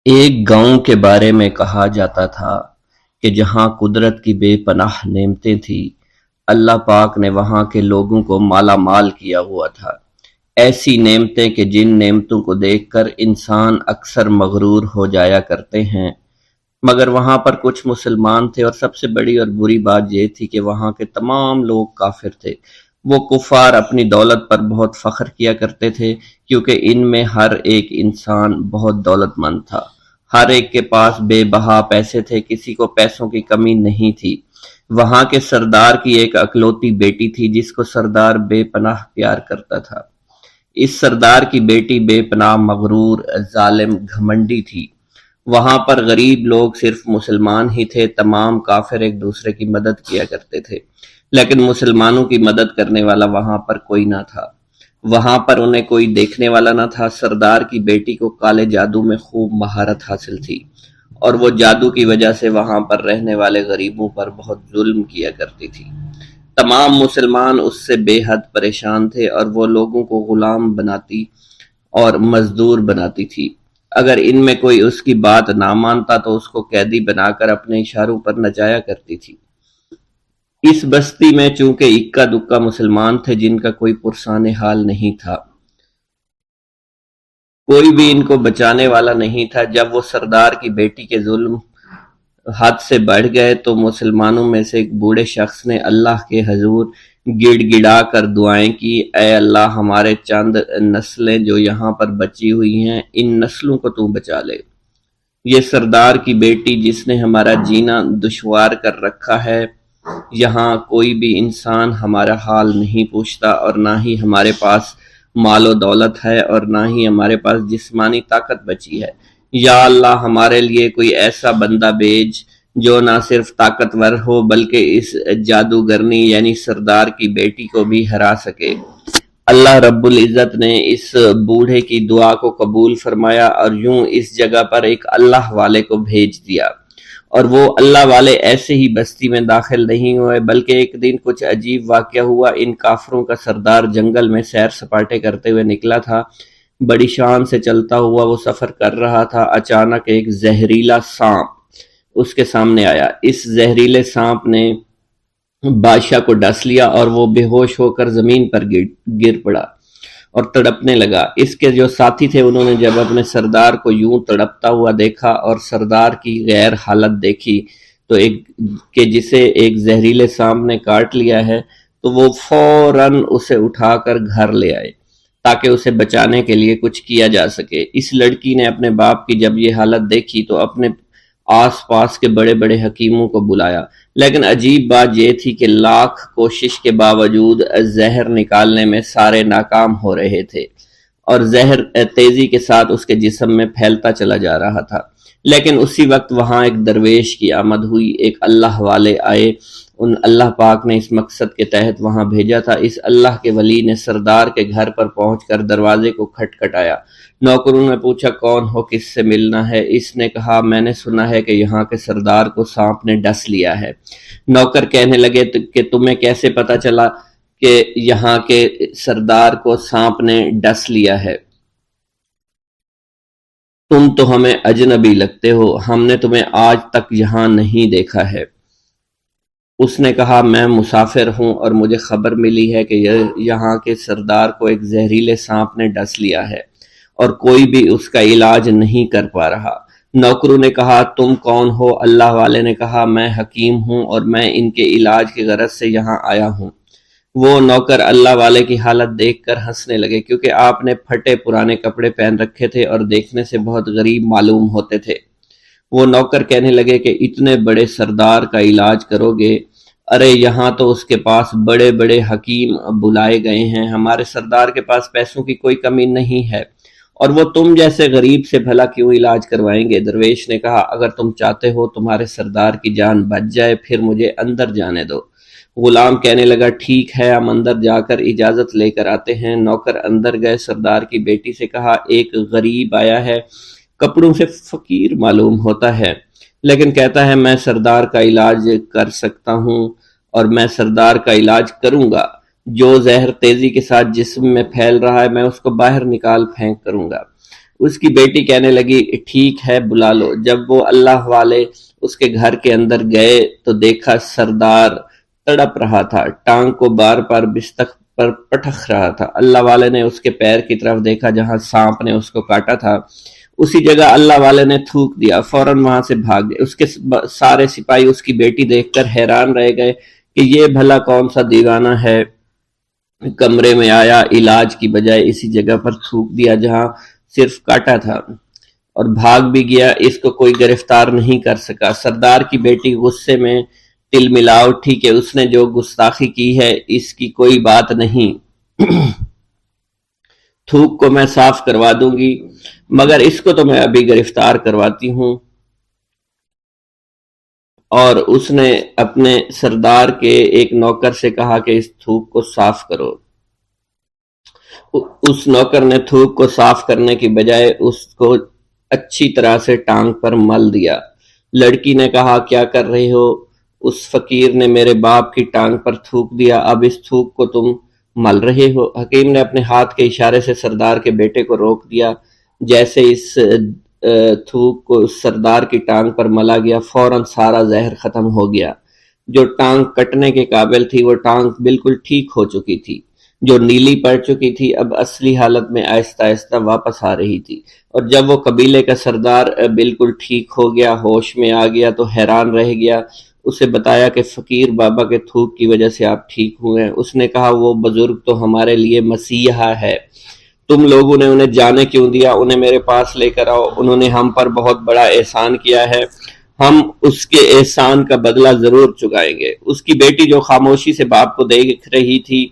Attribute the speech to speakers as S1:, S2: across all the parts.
S1: ایک گاؤں کے بارے میں کہا جاتا تھا کہ جہاں قدرت کی بے پناہ نعمتیں تھیں، اللہ پاک نے وہاں کے لوگوں کو مالا مال کیا ہوا تھا۔ ایسی نعمتیں کہ جن نعمتوں کو دیکھ کر انسان اکثر مغرور ہو جایا کرتے ہیں، مگر وہاں پر کچھ مسلمان تھے، اور سب سے بڑی اور بری بات یہ تھی کہ وہاں کے تمام لوگ کافر تھے۔ وہ کفار اپنی دولت پر بہت فخر کیا کرتے تھے، کیونکہ ان میں ہر ایک انسان بہت دولت مند تھا۔ ہر ایک کے پاس بے بہا پیسے تھے، کسی کو پیسوں کی کمی نہیں تھی۔ وہاں کے سردار کی ایک اکلوتی بیٹی تھی جس کو سردار بے پناہ پیار کرتا تھا۔ اس سردار کی بیٹی بے پناہ مغرور، ظالم، گھمنڈی تھی۔ وہاں پر غریب لوگ صرف مسلمان ہی تھے، تمام کافر ایک دوسرے کی مدد کیا کرتے تھے، لیکن مسلمانوں کی مدد کرنے والا وہاں پر کوئی نہ تھا۔ وہاں پر انہیں کوئی دیکھنے والا نہ تھا۔ سردار کی بیٹی کو کالے جادو میں خوب مہارت حاصل تھی، اور وہ جادو کی وجہ سے وہاں پر رہنے والے غریبوں پر بہت ظلم کیا کرتی تھی۔ تمام مسلمان اس سے بے حد پریشان تھے، اور وہ لوگوں کو غلام بناتی اور مزدور بناتی تھی۔ اگر ان میں کوئی اس کی بات نہ مانتا تو اس کو قیدی بنا کر اپنے اشاروں پر نچایا کرتی تھی۔ اس بستی میں چونکہ اکا دکا مسلمان تھے جن کا کوئی پرسان حال نہیں تھا، کوئی بھی ان کو بچانے والا نہیں تھا۔ جب وہ سردار کی بیٹی کے ظلم حد سے بڑھ گئے تو مسلمانوں میں سے ایک بوڑھے شخص نے اللہ کے حضور گڑ گڑا کر دعائیں کی، اے اللہ، ہمارے چند نسلیں جو یہاں پر بچی ہوئی ہیں، ان نسلوں کو تو بچا لے۔ یہ سردار کی بیٹی جس نے ہمارا جینا دشوار کر رکھا ہے، یہاں کوئی بھی انسان ہمارا حال نہیں پوچھتا، اور نہ ہی ہمارے پاس مال و دولت ہے، اور نہ ہی ہمارے پاس جسمانی طاقت بچی ہے۔ یا اللہ، ہمارے لیے کوئی ایسا بندہ بھیج جو نہ صرف طاقتور ہو بلکہ اس جادوگرنی یعنی سردار کی بیٹی کو بھی ہرا سکے۔ اللہ رب العزت نے اس بوڑھے کی دعا کو قبول فرمایا، اور یوں اس جگہ پر ایک اللہ والے کو بھیج دیا۔ اور وہ اللہ والے ایسے ہی بستی میں داخل نہیں ہوئے، بلکہ ایک دن کچھ عجیب واقعہ ہوا۔ ان کافروں کا سردار جنگل میں سیر سپاٹے کرتے ہوئے نکلا تھا۔ بڑی شان سے چلتا ہوا وہ سفر کر رہا تھا۔ اچانک ایک زہریلا سانپ اس کے سامنے آیا۔ اس زہریلے سانپ نے بادشاہ کو ڈس لیا، اور وہ بے ہوش ہو کر زمین پر گر پڑا اور تڑپنے لگا۔ اس کے جو ساتھی تھے انہوں نے جب اپنے سردار کو یوں تڑپتا ہوا دیکھا اور سردار کی غیر حالت دیکھی تو کہ جسے ایک زہریلے سانپ نے کاٹ لیا ہے، تو وہ فوراً اسے اٹھا کر گھر لے آئے تاکہ اسے بچانے کے لیے کچھ کیا جا سکے۔ اس لڑکی نے اپنے باپ کی جب یہ حالت دیکھی تو اپنے آس پاس کے بڑے بڑے حکیموں کو بلایا، لیکن عجیب بات یہ تھی کہ لاکھ کوشش کے باوجود زہر نکالنے میں سارے ناکام ہو رہے تھے، اور زہر تیزی کے ساتھ اس کے جسم میں پھیلتا چلا جا رہا تھا۔ لیکن اسی وقت وہاں ایک درویش کی آمد ہوئی، ایک اللہ والے آئے، ان اللہ پاک نے اس مقصد کے تحت وہاں بھیجا تھا۔ اس اللہ کے ولی نے سردار کے گھر پر پہنچ کر دروازے کو کھٹکھٹایا۔ نوکروں نے پوچھا کون ہو، کس سے ملنا ہے؟ اس نے کہا میں نے سنا ہے کہ یہاں کے سردار کو سانپ نے ڈس لیا ہے۔ نوکر کہنے لگے کہ تمہیں کیسے پتا چلا کہ یہاں کے سردار کو سانپ نے ڈس لیا ہے؟ تم تو ہمیں اجنبی لگتے ہو، ہم نے تمہیں آج تک یہاں نہیں دیکھا ہے۔ اس نے کہا میں مسافر ہوں، اور مجھے خبر ملی ہے کہ یہاں کے سردار کو ایک زہریلے سانپ نے ڈس لیا ہے، اور کوئی بھی اس کا علاج نہیں کر پا رہا۔ نوکروں نے کہا تم کون ہو؟ اللہ والے نے کہا میں حکیم ہوں، اور میں ان کے علاج کی غرض سے یہاں آیا ہوں۔ وہ نوکر اللہ والے کی حالت دیکھ کر ہنسنے لگے، کیونکہ آپ نے پھٹے پرانے کپڑے پہن رکھے تھے اور دیکھنے سے بہت غریب معلوم ہوتے تھے۔ وہ نوکر کہنے لگے کہ اتنے بڑے سردار کا علاج کرو گے؟ ارے یہاں تو اس کے پاس بڑے بڑے حکیم بلائے گئے ہیں، ہمارے سردار کے پاس پیسوں کی کوئی کمی نہیں ہے، اور وہ تم جیسے غریب سے بھلا کیوں علاج کروائیں گے؟ درویش نے کہا اگر تم چاہتے ہو تمہارے سردار کی جان بچ جائے پھر مجھے اندر جانے دو۔ غلام کہنے لگا ٹھیک ہے، ہم اندر جا کر اجازت لے کر آتے ہیں۔ نوکر اندر گئے، سردار کی بیٹی سے کہا ایک غریب آیا ہے، کپڑوں سے فقیر معلوم ہوتا ہے، لیکن کہتا ہے میں سردار کا علاج کر سکتا ہوں، اور میں سردار کا علاج کروں گا۔ جو زہر تیزی کے ساتھ جسم میں پھیل رہا ہے میں اس کو باہر نکال پھینک کروں گا۔ اس کی بیٹی کہنے لگی ٹھیک ہے بلا لو۔ جب وہ اللہ والے اس کے گھر کے اندر گئے تو دیکھا سردار تڑپ رہا تھا، ٹانگ کو بار بار بستر پر پٹخ رہا تھا۔ اللہ والے نے اس کے پیر کی طرف دیکھا جہاں سانپ نے اس کو کاٹا تھا، اسی جگہ اللہ والے نے تھوک دیا، فوراً وہاں سے بھاگ گئے۔ اس کے سارے سپاہی اس کی بیٹی دیکھ کر حیران رہ گئے کہ یہ بھلا کون سا دیوانہ ہے، کمرے میں آیا، علاج کی بجائے اسی جگہ پر تھوک دیا جہاں صرف کاٹا تھا، اور بھاگ بھی گیا۔ اس کو کوئی گرفتار نہیں کر سکا۔ سردار کی بیٹی غصے میں تل ملا اٹھی کہ اس نے جو گستاخی کی ہے اس کی کوئی بات نہیں، تھوک کو میں صاف کروا دوں گی، مگر اس کو تو میں ابھی گرفتار کرواتی ہوں۔ اور اس نے اپنے سردار کے ایک نوکر سے کہا کہ اس تھوک کو صاف کرو۔ اس نوکر نے تھوک کو صاف کرنے کی بجائے اس کو اچھی طرح سے ٹانگ پر مل دیا۔ لڑکی نے کہا کیا کر رہے ہو؟ اس فقیر نے میرے باپ کی ٹانگ پر تھوک دیا، اب اس تھوک کو تم مل رہے ہو؟ حکیم نے اپنے ہاتھ کے اشارے سے سردار کے بیٹے کو روک دیا۔ جیسے اس تھوک کو سردار کی ٹانگ پر ملا گیا، فوراً سارا زہر ختم ہو گیا۔ جو ٹانگ کٹنے کے قابل تھی وہ ٹانگ بالکل ٹھیک ہو چکی تھی، جو نیلی پڑ چکی تھی اب اصلی حالت میں آہستہ آہستہ واپس آ رہی تھی۔ اور جب وہ قبیلے کا سردار بالکل ٹھیک ہو گیا، ہوش میں آ گیا تو حیران رہ گیا۔ اسے بتایا کہ فقیر بابا کے تھوک کی وجہ سے آپ ٹھیک ہوئے ہیں۔ اس نے کہا وہ بزرگ تو ہمارے لیے مسیحا ہے، تم لوگوں نے انہیں جانے کیوں دیا؟ انہیں میرے پاس لے کر آؤ، انہوں نے ہم پر بہت بڑا احسان کیا ہے، ہم اس کے احسان کا بدلہ ضرور چکائیں گے۔ اس کی بیٹی جو خاموشی سے باپ کو دیکھ رہی تھی،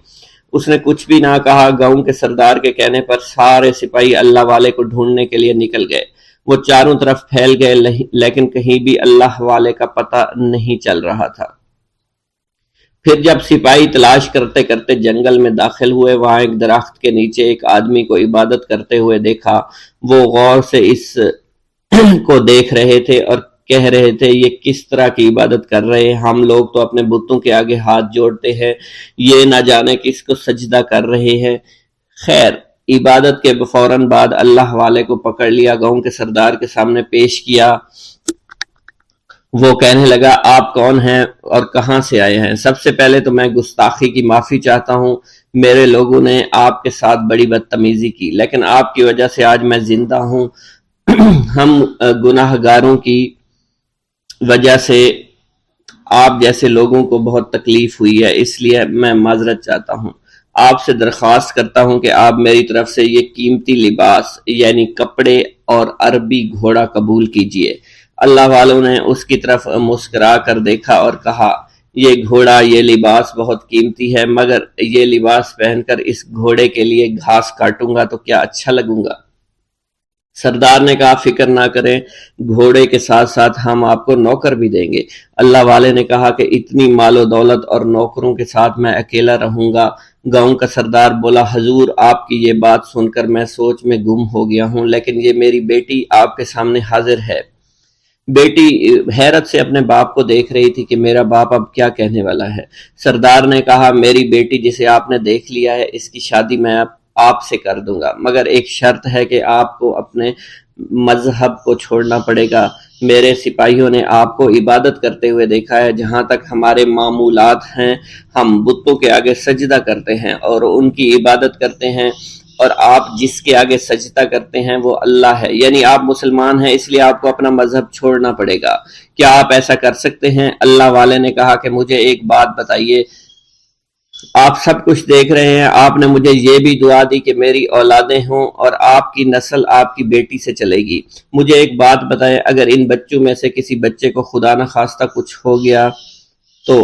S1: اس نے کچھ بھی نہ کہا۔ گاؤں کے سردار کے کہنے پر سارے سپاہی اللہ والے کو ڈھونڈنے کے لیے نکل گئے۔ وہ چاروں طرف پھیل گئے لیکن کہیں بھی اللہ والے کا پتہ نہیں چل رہا تھا۔ پھر جب سپاہی تلاش کرتے کرتے جنگل میں داخل ہوئے، وہاں ایک درخت کے نیچے ایک آدمی کو عبادت کرتے ہوئے دیکھا۔ وہ غور سے اس کو دیکھ رہے تھے اور کہہ رہے تھے یہ کس طرح کی عبادت کر رہے ہیں؟ ہم لوگ تو اپنے بتوں کے آگے ہاتھ جوڑتے ہیں، یہ نہ جانے کس کو سجدہ کر رہے ہیں۔ خیر، عبادت کے فوراً بعد اللہ والے کو پکڑ لیا، گاؤں کے سردار کے سامنے پیش کیا۔ وہ کہنے لگا آپ کون ہیں اور کہاں سے آئے ہیں؟ سب سے پہلے تو میں گستاخی کی معافی چاہتا ہوں، میرے لوگوں نے آپ کے ساتھ بڑی بدتمیزی کی، لیکن آپ کی وجہ سے آج میں زندہ ہوں۔ ہم گناہ گاروں کی وجہ سے آپ جیسے لوگوں کو بہت تکلیف ہوئی ہے، اس لیے میں معذرت چاہتا ہوں۔ آپ سے درخواست کرتا ہوں کہ آپ میری طرف سے یہ قیمتی لباس یعنی کپڑے اور عربی گھوڑا قبول کیجئے۔ اللہ والوں نے اس کی طرف مسکرا کر دیکھا اور کہا یہ گھوڑا، یہ لباس بہت قیمتی ہے، مگر یہ لباس پہن کر اس گھوڑے کے لیے گھاس کاٹوں گا تو کیا اچھا لگوں گا؟ سردار نے کہا فکر نہ کریں، گھوڑے کے ساتھ ساتھ ہم آپ کو نوکر بھی دیں گے۔ اللہ والے نے کہا کہ اتنی مال و دولت اور نوکروں کے ساتھ میں اکیلا رہوں گا؟ گاؤں کا سردار بولا حضور آپ کی یہ بات سن کر میں سوچ میں گم ہو گیا ہوں، لیکن یہ میری بیٹی آپ کے سامنے حاضر ہے۔ بیٹی حیرت سے اپنے باپ کو دیکھ رہی تھی کہ میرا باپ اب کیا کہنے والا ہے۔ سردار نے کہا میری بیٹی جسے آپ نے دیکھ لیا ہے اس کی شادی میں آپ سے کر دوں گا، مگر ایک شرط ہے کہ آپ کو اپنے مذہب کو چھوڑنا پڑے گا۔ میرے سپاہیوں نے آپ کو عبادت کرتے ہوئے دیکھا ہے، جہاں تک ہمارے معمولات ہیں ہم بتوں کے آگے سجدہ کرتے ہیں اور ان کی عبادت کرتے ہیں، اور آپ جس کے آگے سجدہ کرتے ہیں وہ اللہ ہے، یعنی آپ مسلمان ہیں، اس لیے آپ کو اپنا مذہب چھوڑنا پڑے گا۔ کیا آپ ایسا کر سکتے ہیں؟ اللہ والے نے کہا کہ مجھے ایک بات بتائیے، آپ سب کچھ دیکھ رہے ہیں، آپ نے مجھے یہ بھی دعا دی کہ میری اولادیں ہوں اور آپ کی نسل آپ کی بیٹی سے چلے گی۔ مجھے ایک بات بتائیں، اگر ان بچوں میں سے کسی بچے کو خدا نہ خواستہ کچھ ہو گیا تو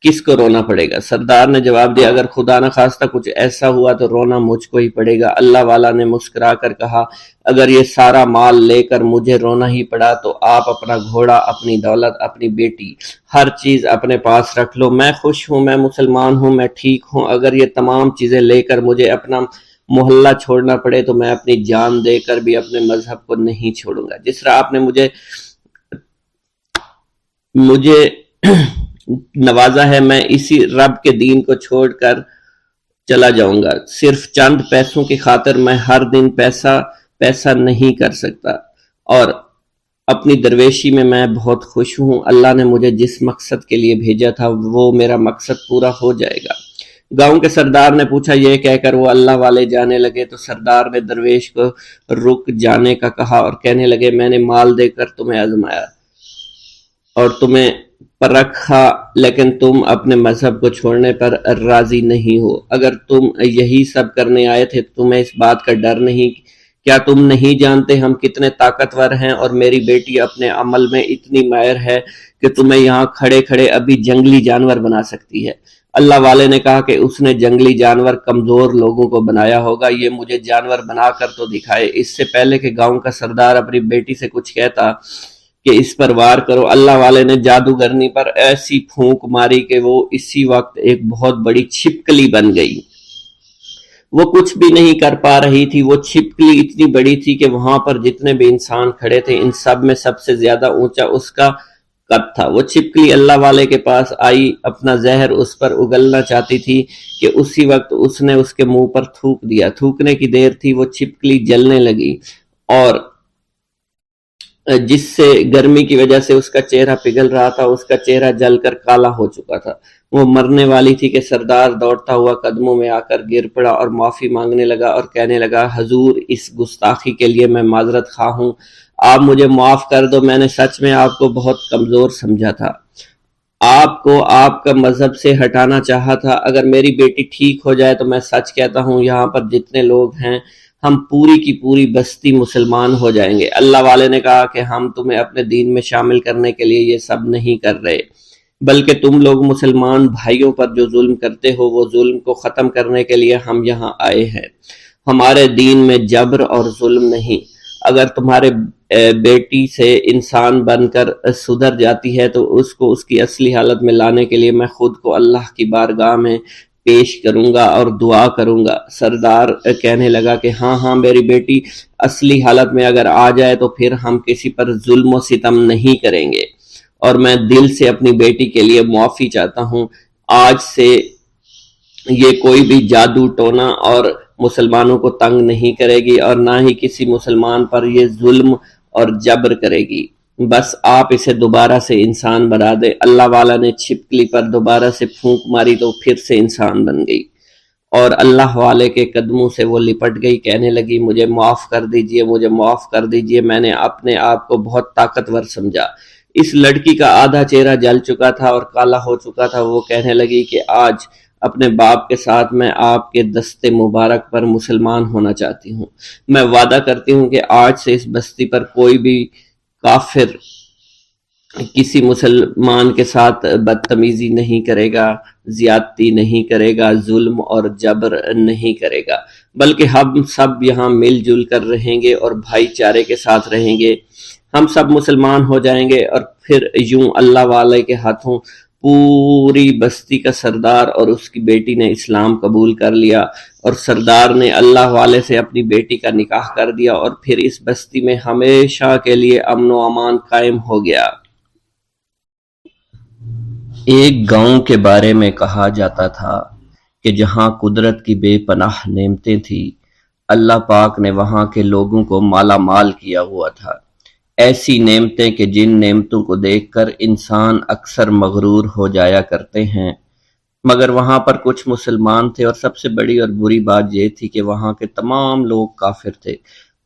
S1: کس کو رونا پڑے گا؟ سردار نے جواب دیا اگر خدا نہ خواستہ کچھ ایسا ہوا تو رونا مجھ کو ہی پڑے گا۔ اللہ والا نے مسکرا کر کہا اگر یہ سارا مال لے کر مجھے رونا ہی پڑا تو آپ اپنا گھوڑا، اپنی دولت، اپنی بیٹی، ہر چیز اپنے پاس رکھ لو۔ میں خوش ہوں، میں مسلمان ہوں، میں ٹھیک ہوں۔ اگر یہ تمام چیزیں لے کر مجھے اپنا محلہ چھوڑنا پڑے تو میں اپنی جان دے کر بھی اپنے مذہب کو نہیں چھوڑوں گا۔ جس طرح آپ نے مجھے نوازا ہے، میں اسی رب کے دین کو چھوڑ کر چلا جاؤں گا۔ صرف چند پیسوں کی خاطر میں ہر دن پیسہ پیسہ نہیں کر سکتا، اور اپنی درویشی میں بہت خوش ہوں۔ اللہ نے مجھے جس مقصد کے لیے بھیجا تھا وہ میرا مقصد پورا ہو جائے گا۔ گاؤں کے سردار نے پوچھا، یہ کہہ کر وہ اللہ والے جانے لگے تو سردار نے درویش کو رک جانے کا کہا اور کہنے لگے، میں نے مال دے کر تمہیں آزمایا اور تمہیں پرکھا، لیکن تم اپنے مذہب کو چھوڑنے پر راضی نہیں ہو۔ اگر تم یہی سب کرنے آئے تھے تو تمہیں اس بات کا ڈر نہیں؟ کیا تم نہیں جانتے ہم کتنے طاقتور ہیں، اور میری بیٹی اپنے عمل میں اتنی ماہر ہے کہ تمہیں یہاں کھڑے کھڑے ابھی جنگلی جانور بنا سکتی ہے۔ اللہ والے نے کہا کہ اس نے جنگلی جانور کمزور لوگوں کو بنایا ہوگا، یہ مجھے جانور بنا کر تو دکھائے۔ اس سے پہلے کہ گاؤں کا سردار اپنی بیٹی سے کچھ کہتا کہ اس پر وار کرو، اللہ والے نے جادوگرنی پر ایسی پھونک ماری کہ وہ اسی وقت ایک بہت بڑی چھپکلی بن گئی۔ وہ کچھ بھی نہیں کر پا رہی تھی، وہ چھپکلی اتنی بڑی تھی کہ وہاں پر جتنے بھی انسان کھڑے تھے ان سب میں سب سے زیادہ اونچا اس کا قد تھا۔ وہ چھپکلی اللہ والے کے پاس آئی، اپنا زہر اس پر اگلنا چاہتی تھی کہ اسی وقت اس نے اس کے منہ پر تھوک دیا۔ تھوکنے کی دیر تھی، وہ چھپکلی جلنے لگی اور جس سے گرمی کی وجہ سے اس کا چہرہ پگھل رہا تھا، اس کا چہرہ جل کر کالا ہو چکا تھا۔ وہ مرنے والی تھی کہ سردار دوڑتا ہوا قدموں میں آ کر گر پڑا اور معافی مانگنے لگا اور کہنے لگا، حضور اس گستاخی کے لیے میں معذرت خواہ ہوں، آپ مجھے معاف کر دو، میں نے سچ میں آپ کو بہت کمزور سمجھا تھا، آپ کو آپ کا مذہب سے ہٹانا چاہا تھا۔ اگر میری بیٹی ٹھیک ہو جائے تو میں سچ کہتا ہوں یہاں پر جتنے لوگ ہیں ہم پوری کی پوری بستی مسلمان ہو جائیں گے۔ اللہ والے نے کہا کہ ہم تمہیں اپنے دین میں شامل کرنے کے لیے یہ سب نہیں کر رہے، بلکہ تم لوگ مسلمان بھائیوں پر جو ظلم کرتے ہو وہ ظلم کو ختم کرنے کے لیے ہم یہاں آئے ہیں۔ ہمارے دین میں جبر اور ظلم نہیں۔ اگر تمہارے بیٹی سے انسان بن کر سدھر جاتی ہے تو اس کو اس کی اصلی حالت میں لانے کے لیے میں خود کو اللہ کی بارگاہ میں پیش کروں گا اور دعا کروں گا۔ سردار کہنے لگا کہ ہاں میری بیٹی اصلی حالت میں اگر آ جائے تو پھر ہم کسی پر ظلم و ستم نہیں کریں گے، اور میں دل سے اپنی بیٹی کے لیے معافی چاہتا ہوں۔ آج سے یہ کوئی بھی جادو ٹونا اور مسلمانوں کو تنگ نہیں کرے گی، اور نہ ہی کسی مسلمان پر یہ ظلم اور جبر کرے گی۔ بس آپ اسے دوبارہ سے انسان بنا دے۔ اللہ والا نے چھپکلی پر دوبارہ سے پھونک ماری تو پھر سے انسان بن گئی، اور اللہ والے کے قدموں سے وہ لپٹ گئی، کہنے لگی، مجھے معاف کر دیجئے، مجھے معاف کر دیجئے، میں نے اپنے آپ کو بہت طاقتور سمجھا۔ اس لڑکی کا آدھا چہرہ جل چکا تھا اور کالا ہو چکا تھا۔ وہ کہنے لگی کہ آج اپنے باپ کے ساتھ میں آپ کے دست مبارک پر مسلمان ہونا چاہتی ہوں۔ میں وعدہ کرتی ہوں کہ آج سے اس بستی پر کوئی بھی کافر کسی مسلمان کے ساتھ بدتمیزی نہیں کرے گا، زیادتی نہیں کرے گا، ظلم اور جبر نہیں کرے گا، بلکہ ہم سب یہاں مل جل کر رہیں گے اور بھائی چارے کے ساتھ رہیں گے۔ ہم سب مسلمان ہو جائیں گے، اور پھر یوں اللہ والے کے ہاتھوں پوری بستی کا سردار اور اس کی بیٹی نے اسلام قبول کر لیا، اور سردار نے اللہ والے سے اپنی بیٹی کا نکاح کر دیا، اور پھر اس بستی میں ہمیشہ کے لیے امن و امان قائم ہو گیا۔ ایک گاؤں کے بارے میں کہا جاتا تھا کہ جہاں قدرت کی بے پناہ نعمتیں تھیں، اللہ پاک نے وہاں کے لوگوں کو مالا مال کیا ہوا تھا۔ ایسی نعمتیں کہ جن نعمتوں کو دیکھ کر انسان اکثر مغرور ہو جایا کرتے ہیں، مگر وہاں پر کچھ مسلمان تھے، اور سب سے بڑی اور بری بات یہ تھی کہ وہاں کے تمام لوگ کافر تھے۔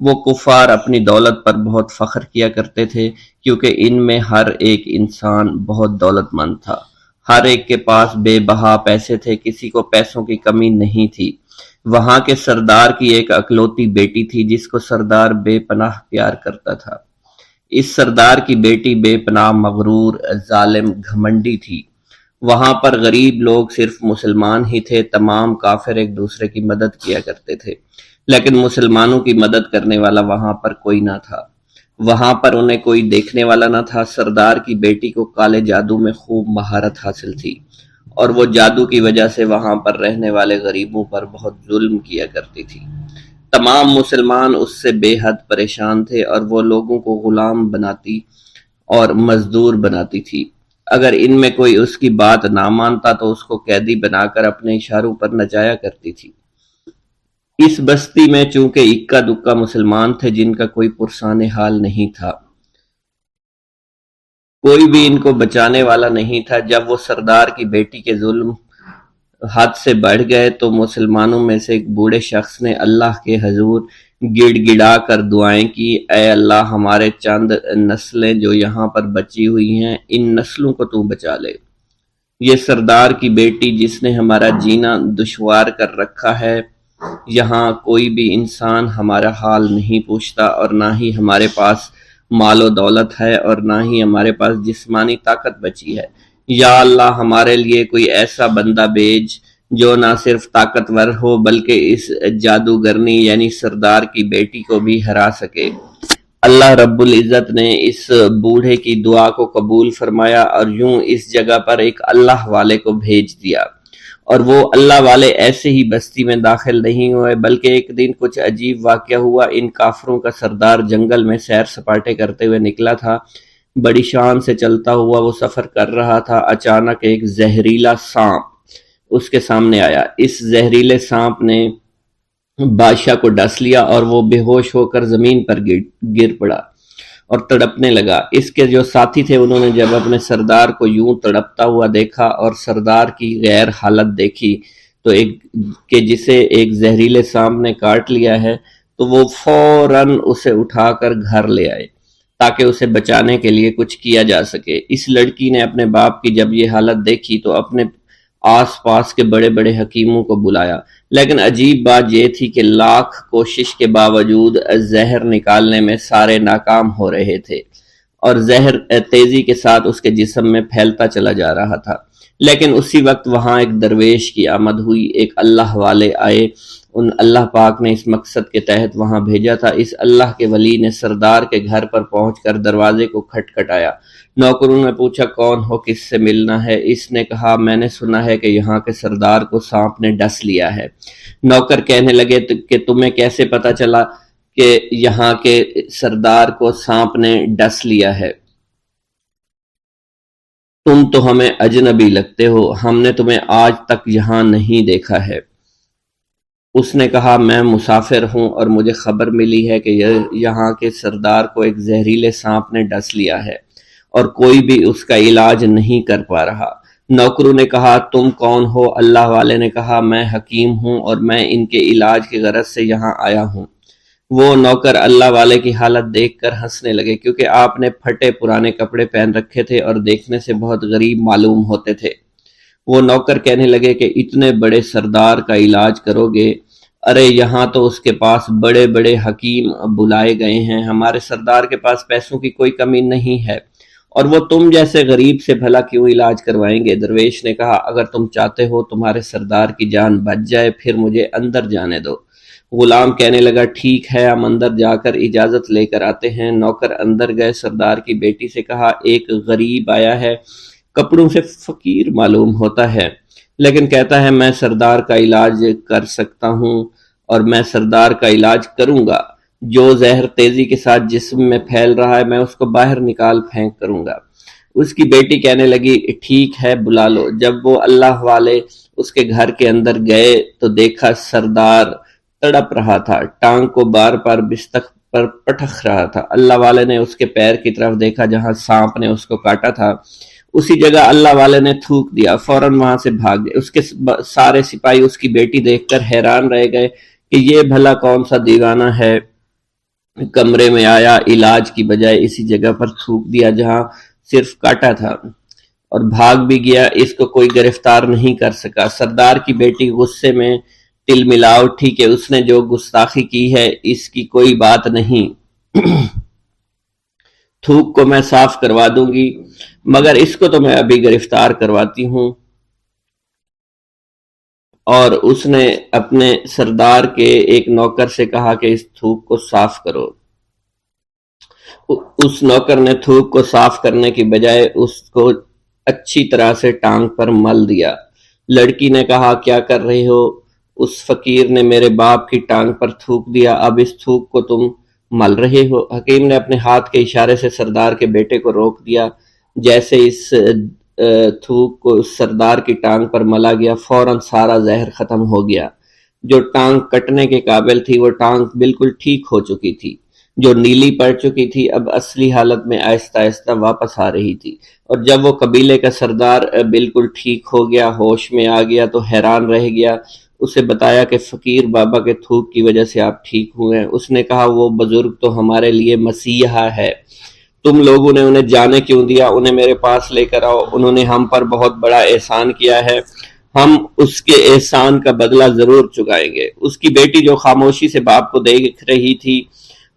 S1: وہ کفار اپنی دولت پر بہت فخر کیا کرتے تھے، کیونکہ ان میں ہر ایک انسان بہت دولت مند تھا، ہر ایک کے پاس بے بہا پیسے تھے، کسی کو پیسوں کی کمی نہیں تھی۔ وہاں کے سردار کی ایک اکلوتی بیٹی تھی جس کو سردار بے پناہ پیار کرتا تھا۔ اس سردار کی بیٹی بے پناہ مغرور، ظالم، گھمنڈی تھی۔ وہاں پر غریب لوگ صرف مسلمان ہی تھے، تمام کافر ایک دوسرے کی مدد کیا کرتے تھے، لیکن مسلمانوں کی مدد کرنے والا وہاں پر کوئی نہ تھا۔ وہاں پر انہیں کوئی دیکھنے والا نہ تھا۔ سردار کی بیٹی کو کالے جادو میں خوب مہارت حاصل تھی، اور وہ جادو کی وجہ سے وہاں پر رہنے والے غریبوں پر بہت ظلم کیا کرتی تھی۔ تمام مسلمان اس سے بے حد پریشان تھے، اور وہ لوگوں کو غلام بناتی اور مزدور بناتی تھی۔ اگر ان میں کوئی اس کی بات نہ مانتا تو اس کو قیدی بنا کر اپنے اشاروں پر نچایا کرتی تھی۔ اس بستی میں چونکہ اکا دکا مسلمان تھے جن کا کوئی پرسان حال نہیں تھا، کوئی بھی ان کو بچانے والا نہیں تھا۔ جب وہ سردار کی بیٹی کے ظلم حد سے بڑھ گئے تو مسلمانوں میں سے ایک بوڑھے شخص نے اللہ کے حضور گڑ گڑا کر دعائیں کی، اے اللہ ہمارے چند نسلیں جو یہاں پر بچی ہوئی ہیں ان نسلوں کو تو بچا لے۔ یہ سردار کی بیٹی جس نے ہمارا جینا دشوار کر رکھا ہے، یہاں کوئی بھی انسان ہمارا حال نہیں پوچھتا، اور نہ ہی ہمارے پاس مال و دولت ہے اور نہ ہی ہمارے پاس جسمانی طاقت بچی ہے۔ یا اللہ ہمارے لیے کوئی ایسا بندہ بھیج جو نہ صرف طاقتور ہو بلکہ اس جادوگرنی یعنی سردار کی بیٹی کو بھی ہرا سکے۔ اللہ رب العزت نے اس بوڑھے کی دعا کو قبول فرمایا اور یوں اس جگہ پر ایک اللہ والے کو بھیج دیا، اور وہ اللہ والے ایسے ہی بستی میں داخل نہیں ہوئے بلکہ ایک دن کچھ عجیب واقعہ ہوا۔ ان کافروں کا سردار جنگل میں سیر سپاٹے کرتے ہوئے نکلا تھا، بڑی شان سے چلتا ہوا وہ سفر کر رہا تھا۔ اچانک ایک زہریلا سانپ اس کے سامنے آیا۔ اس زہریلے سانپ نے بادشاہ کو ڈس لیا اور وہ بے ہوش ہو کر زمین پر گر پڑا اور تڑپنے لگا۔ اس کے جو ساتھی تھے انہوں نے جب اپنے سردار کو یوں تڑپتا ہوا دیکھا اور سردار کی غیر حالت دیکھی تو کہ جسے ایک زہریلے سانپ نے کاٹ لیا ہے، تو وہ فوراً اسے اٹھا کر گھر لے آئے تاکہ اسے بچانے کے لیے کچھ کیا جا سکے۔ اس لڑکی نے اپنے باپ کی جب یہ حالت دیکھی تو اپنے آس پاس کے بڑے بڑے حکیموں کو بلایا، لیکن عجیب بات یہ تھی کہ لاکھ کوشش کے باوجود زہر نکالنے میں سارے ناکام ہو رہے تھے اور زہر تیزی کے ساتھ اس کے جسم میں پھیلتا چلا جا رہا تھا۔ لیکن اسی وقت وہاں ایک درویش کی آمد ہوئی، ایک اللہ والے آئے، ان اللہ پاک نے اس مقصد کے تحت وہاں بھیجا تھا۔ اس اللہ کے ولی نے سردار کے گھر پر پہنچ کر دروازے کو کھٹکھٹایا۔ نوکروں نے پوچھا کون ہو، کس سے ملنا ہے؟ اس نے کہا میں نے سنا ہے کہ یہاں کے سردار کو سانپ نے ڈس لیا ہے۔ نوکر کہنے لگے کہ تمہیں کیسے پتا چلا کہ یہاں کے سردار کو سانپ نے ڈس لیا ہے؟ تم تو ہمیں اجنبی لگتے ہو، ہم نے تمہیں آج تک یہاں نہیں دیکھا ہے۔ اس نے کہا میں مسافر ہوں اور مجھے خبر ملی ہے کہ یہاں کے سردار کو ایک زہریلے سانپ نے ڈس لیا ہے اور کوئی بھی اس کا علاج نہیں کر پا رہا۔ نوکروں نے کہا تم کون ہو؟ اللہ والے نے کہا میں حکیم ہوں اور میں ان کے علاج کی غرض سے یہاں آیا ہوں۔ وہ نوکر اللہ والے کی حالت دیکھ کر ہنسنے لگے کیونکہ آپ نے پھٹے پرانے کپڑے پہن رکھے تھے اور دیکھنے سے بہت غریب معلوم ہوتے تھے۔ وہ نوکر کہنے لگے کہ اتنے بڑے سردار کا علاج کرو گے؟ ارے یہاں تو اس کے پاس بڑے بڑے حکیم بلائے گئے ہیں، ہمارے سردار کے پاس پیسوں کی کوئی کمی نہیں ہے، اور وہ تم جیسے غریب سے بھلا کیوں علاج کروائیں گے؟ درویش نے کہا اگر تم چاہتے ہو تمہارے سردار کی جان بچ جائے پھر مجھے اندر جانے دو۔ غلام کہنے لگا ٹھیک ہے ہم اندر جا کر اجازت لے کر آتے ہیں۔ نوکر اندر گئے، سردار کی بیٹی سے کہا ایک غریب آیا ہے، کپڑوں سے فقیر معلوم ہوتا ہے لیکن کہتا ہے میں سردار کا علاج کر سکتا ہوں اور میں سردار کا علاج کروں گا۔ جو زہر تیزی کے ساتھ جسم میں پھیل رہا ہے میں اس کو باہر نکال پھینک کروں گا۔ اس کی بیٹی کہنے لگی ٹھیک ہے بلا لو۔ جب وہ اللہ والے اس کے گھر کے اندر گئے تو دیکھا سردار تڑپ رہا تھا، ٹانگ کو بار بار بستر پر پٹخ رہا تھا۔ اللہ والے نے اس کے پیر کی طرف دیکھا جہاں سانپ نے اس کو کاٹا تھا، اسی جگہ اللہ والے نے تھوک دیا، فوراً وہاں سے بھاگ گئے۔ اس کے سارے سپاہی اس کی بیٹی دیکھ کر حیران رہ گئے کہ یہ بھلا کون سا دیوانہ ہے، کمرے میں آیا علاج کی بجائے اسی جگہ پر تھوک دیا جہاں صرف کاٹا تھا اور بھاگ بھی گیا، اس کو کوئی گرفتار نہیں کر سکا۔ سردار کی بیٹی غصے میں تل ملا اٹھی کہ اس نے جو گستاخی کی ہے اس کی کوئی بات نہیں، تھوک کو میں صاف کروا دوں گی، مگر اس کو تو میں ابھی گرفتار کرواتی ہوں۔ اور اس نے اپنے سردار کے ایک نوکر سے کہا کہ اس تھوک کو صاف کرو۔ اس نوکر نے تھوک کو صاف کرنے کی بجائے اس کو اچھی طرح سے ٹانگ پر مل دیا۔ لڑکی نے کہا کیا کر رہے ہو؟ اس فقیر نے میرے باپ کی ٹانگ پر تھوک دیا، اب اس تھوک کو تم مل رہے ہو؟ حکیم نے اپنے ہاتھ کے اشارے سے سردار کے بیٹے کو روک دیا۔ جیسے اس تھوک کو سردار کی ٹانگ پر ملا گیا فوراً سارا زہر ختم ہو گیا۔ جو ٹانگ کٹنے کے قابل تھی وہ ٹانگ بالکل ٹھیک ہو چکی تھی، جو نیلی پڑ چکی تھی اب اصلی حالت میں آہستہ آہستہ واپس آ رہی تھی۔ اور جب وہ قبیلے کا سردار بالکل ٹھیک ہو گیا، ہوش میں آ گیا تو حیران رہ گیا۔ اسے بتایا کہ فقیر بابا کے تھوک کی وجہ سے آپ ٹھیک ہوئے ہیں۔ اس نے کہا وہ بزرگ تو ہمارے لیے مسیحا ہے، تم لوگوں نے انہیں جانے کیوں دیا؟ انہیں میرے پاس لے کر آؤ، انہوں نے ہم پر بہت بڑا احسان کیا ہے، ہم اس کے احسان کا بدلہ ضرور چکائیں گے۔ اس کی بیٹی جو خاموشی سے باپ کو دیکھ رہی تھی،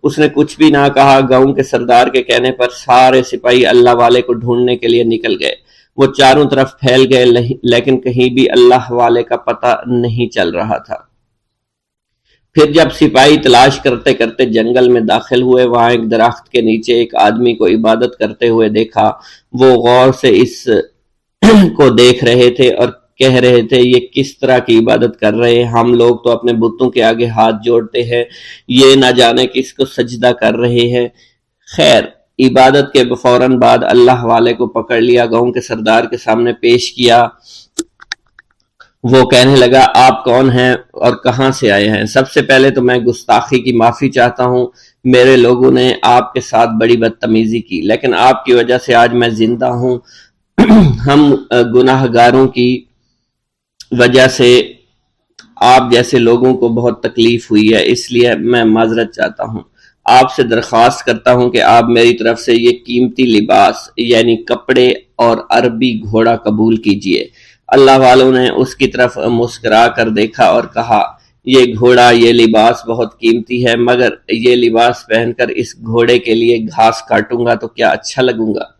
S1: اس نے کچھ بھی نہ کہا۔ گاؤں کے سردار کے کہنے پر سارے سپاہی اللہ والے کو ڈھونڈنے کے لیے نکل گئے۔ وہ چاروں طرف پھیل گئے لیکن کہیں بھی اللہ والے کا پتہ نہیں چل رہا تھا۔ پھر جب سپاہی تلاش کرتے کرتے جنگل میں داخل ہوئے، وہاں ایک درخت کے نیچے ایک آدمی کو عبادت کرتے ہوئے دیکھا۔ وہ غور سے اس کو دیکھ رہے تھے اور کہہ رہے تھے یہ کس طرح کی عبادت کر رہے ہیں؟ ہم لوگ تو اپنے بتوں کے آگے ہاتھ جوڑتے ہیں، یہ نہ جانے کس کو سجدہ کر رہے ہیں۔ خیر، عبادت کے فوراً بعد اللہ والے کو پکڑ لیا، گاؤں کے سردار کے سامنے پیش کیا۔ وہ کہنے لگا آپ کون ہیں اور کہاں سے آئے ہیں؟ سب سے پہلے تو میں گستاخی کی معافی چاہتا ہوں، میرے لوگوں نے آپ کے ساتھ بڑی بدتمیزی کی، لیکن آپ کی وجہ سے آج میں زندہ ہوں۔ ہم گناہ گاروں کی وجہ سے آپ جیسے لوگوں کو بہت تکلیف ہوئی ہے، اس لیے میں معذرت چاہتا ہوں۔ آپ سے درخواست کرتا ہوں کہ آپ میری طرف سے یہ قیمتی لباس یعنی کپڑے اور عربی گھوڑا قبول کیجئے۔ اللہ والوں نے اس کی طرف مسکرا کر دیکھا اور کہا یہ گھوڑا، یہ لباس بہت قیمتی ہے، مگر یہ لباس پہن کر اس گھوڑے کے لیے گھاس کاٹوں گا تو کیا اچھا لگوں گا؟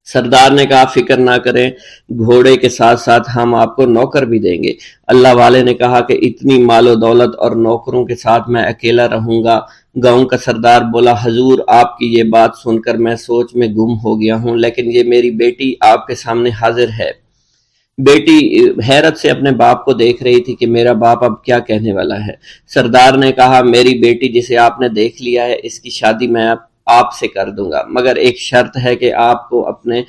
S1: سردار نے کہا فکر نہ کریں، گھوڑے کے ساتھ ساتھ ہم آپ کو نوکر بھی دیں گے۔ اللہ والے نے کہا کہ اتنی مال و دولت اور نوکروں کے ساتھ میں اکیلا رہوں گا؟ گاؤں کا سردار بولا حضور آپ کی یہ بات سن کر میں سوچ میں گم ہو گیا ہوں، لیکن یہ میری بیٹی آپ کے سامنے حاضر ہے۔ بیٹی حیرت سے اپنے باپ کو دیکھ رہی تھی کہ میرا باپ اب کیا کہنے والا ہے۔ سردار نے کہا میری بیٹی جسے آپ نے دیکھ لیا ہے، اس کی شادی میں آپ سے کر دوں گا، مگر ایک شرط ہے کہ آپ کو اپنے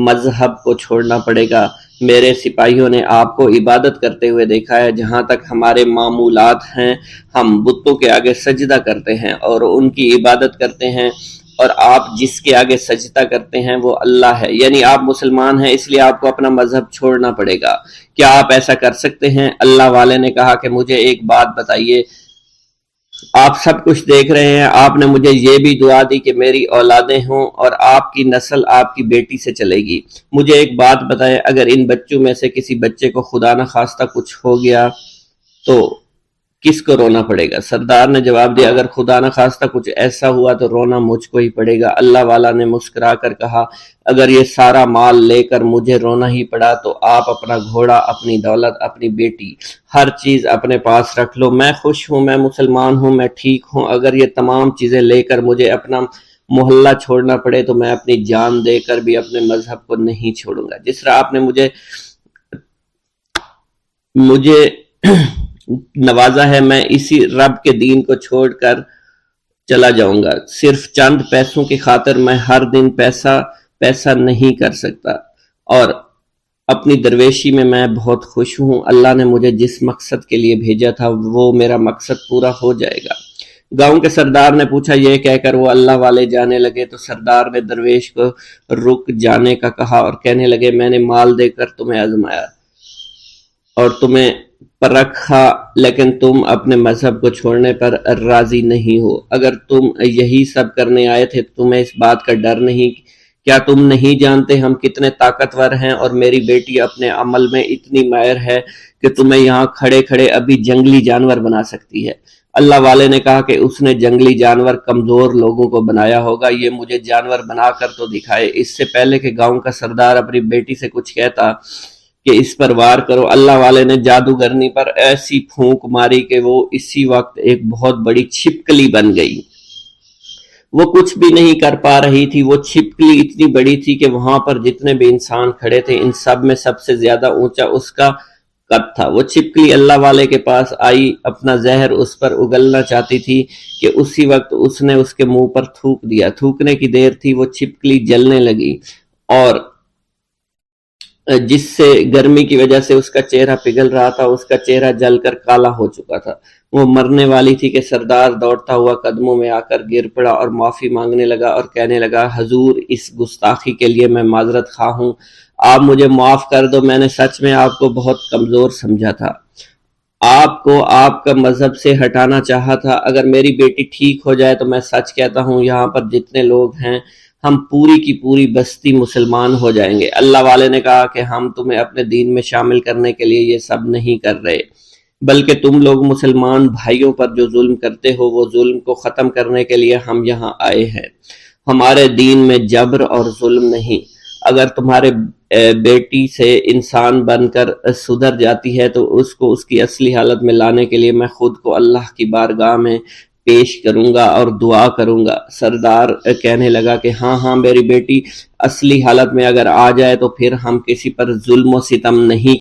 S1: مذہب کو چھوڑنا پڑے گا۔ میرے سپاہیوں نے آپ کو عبادت کرتے ہوئے دیکھا ہے، جہاں تک ہمارے معمولات ہیں ہم بتوں کے آگے سجدہ کرتے ہیں اور ان کی عبادت کرتے ہیں، اور آپ جس کے آگے سجدہ کرتے ہیں وہ اللہ ہے، یعنی آپ مسلمان ہیں، اس لیے آپ کو اپنا مذہب چھوڑنا پڑے گا۔ کیا آپ ایسا کر سکتے ہیں؟ اللہ والے نے کہا کہ مجھے ایک بات بتائیے، آپ سب کچھ دیکھ رہے ہیں، آپ نے مجھے یہ بھی دعا دی کہ میری اولادیں ہوں اور آپ کی نسل آپ کی بیٹی سے چلے گی۔ مجھے ایک بات بتائیں، اگر ان بچوں میں سے کسی بچے کو خدا نہ خواستہ کچھ ہو گیا تو کس کو رونا پڑے گا؟ سردار نے جواب دیا اگر خدا نہ خواستہ کچھ ایسا ہوا تو رونا مجھ کو ہی پڑے گا۔ اللہ والا نے مسکرا کر کہا اگر یہ سارا مال لے کر مجھے رونا ہی پڑا تو آپ اپنا گھوڑا، اپنی دولت، اپنی بیٹی، ہر چیز اپنے پاس رکھ لو۔ میں خوش ہوں، میں مسلمان ہوں، میں ٹھیک ہوں۔ اگر یہ تمام چیزیں لے کر مجھے اپنا محلہ چھوڑنا پڑے تو میں اپنی جان دے کر بھی اپنے مذہب کو نہیں چھوڑوں گا۔ جس طرح آپ نے مجھے نوازا ہے، میں اسی رب کے دین کو چھوڑ کر چلا جاؤں گا۔ صرف چند پیسوں کی خاطر میں ہر دن پیسہ نہیں کر سکتا، اور اپنی درویشی میں میں بہت خوش ہوں۔ اللہ نے مجھے جس مقصد کے لیے بھیجا تھا وہ میرا مقصد پورا ہو جائے گا۔ گاؤں کے سردار نے پوچھا یہ کہہ کر وہ اللہ والے جانے لگے تو سردار نے درویش کو رک جانے کا کہا اور کہنے لگے میں نے مال دے کر تمہیں آزمایا اور تمہیں پرکھا، لیکن تم اپنے مذہب کو چھوڑنے پر راضی نہیں ہو۔ اگر تم یہی سب کرنے آئے تھے تو تمہیں اس بات کا ڈر نہیں؟ کیا تم نہیں جانتے ہم کتنے طاقتور ہیں اور میری بیٹی اپنے عمل میں اتنی ماہر ہے کہ تمہیں یہاں کھڑے کھڑے ابھی جنگلی جانور بنا سکتی ہے۔ اللہ والے نے کہا کہ اس نے جنگلی جانور کمزور لوگوں کو بنایا ہوگا، یہ مجھے جانور بنا کر تو دکھائے۔ اس سے پہلے کہ گاؤں کا سردار اپنی بیٹی سے کچھ کہتا کہ اس پر وار کرو، اللہ والے نے جادوگرنی پر ایسی پھونک ماری کہ وہ اسی وقت ایک بہت بڑی چھپکلی بن گئی۔ وہ کچھ بھی نہیں کر پا رہی تھی، وہ چھپکلی اتنی بڑی تھی کہ وہاں پر جتنے بھی انسان کھڑے تھے ان سب میں سب سے زیادہ اونچا اس کا قد تھا۔ وہ چھپکلی اللہ والے کے پاس آئی، اپنا زہر اس پر اگلنا چاہتی تھی کہ اسی وقت اس نے اس کے منہ پر تھوک دیا۔ تھوکنے کی دیر تھی، وہ چھپکلی جلنے لگی اور جس سے گرمی کی وجہ سے اس کا چہرہ پگھل رہا تھا، اس کا چہرہ جل کر کالا ہو چکا تھا، وہ مرنے والی تھی کہ سردار دوڑتا ہوا قدموں میں آ کر گر پڑا اور معافی مانگنے لگا اور کہنے لگا، حضور اس گستاخی کے لیے میں معذرت خواہ ہوں، آپ مجھے معاف کر دو، میں نے سچ میں آپ کو بہت کمزور سمجھا تھا، آپ کو آپ کا مذہب سے ہٹانا چاہا تھا، اگر میری بیٹی ٹھیک ہو جائے تو میں سچ کہتا ہوں یہاں پر جتنے لوگ ہیں ہم پوری کی پوری بستی مسلمان ہو جائیں گے۔ اللہ والے نے کہا کہ ہم تمہیں اپنے دین میں شامل کرنے کے لیے یہ سب نہیں کر رہے، بلکہ تم لوگ مسلمان بھائیوں پر جو ظلم کرتے ہو وہ ظلم کو ختم کرنے کے لیے ہم یہاں آئے ہیں، ہمارے دین میں جبر اور ظلم نہیں، اگر تمہارے بیٹی سے انسان بن کر سدھر جاتی ہے تو اس کو اس کی اصلی حالت میں لانے کے لیے میں خود کو اللہ کی بارگاہ میں پیش کروں گا اور دعا کروں گا۔ سردار کہنے لگا کہ ہاں ہاں میری بیٹی اصلی حالت میں اگر آ جائے تو پھر ہم کسی پر ظلم و ستم نہیں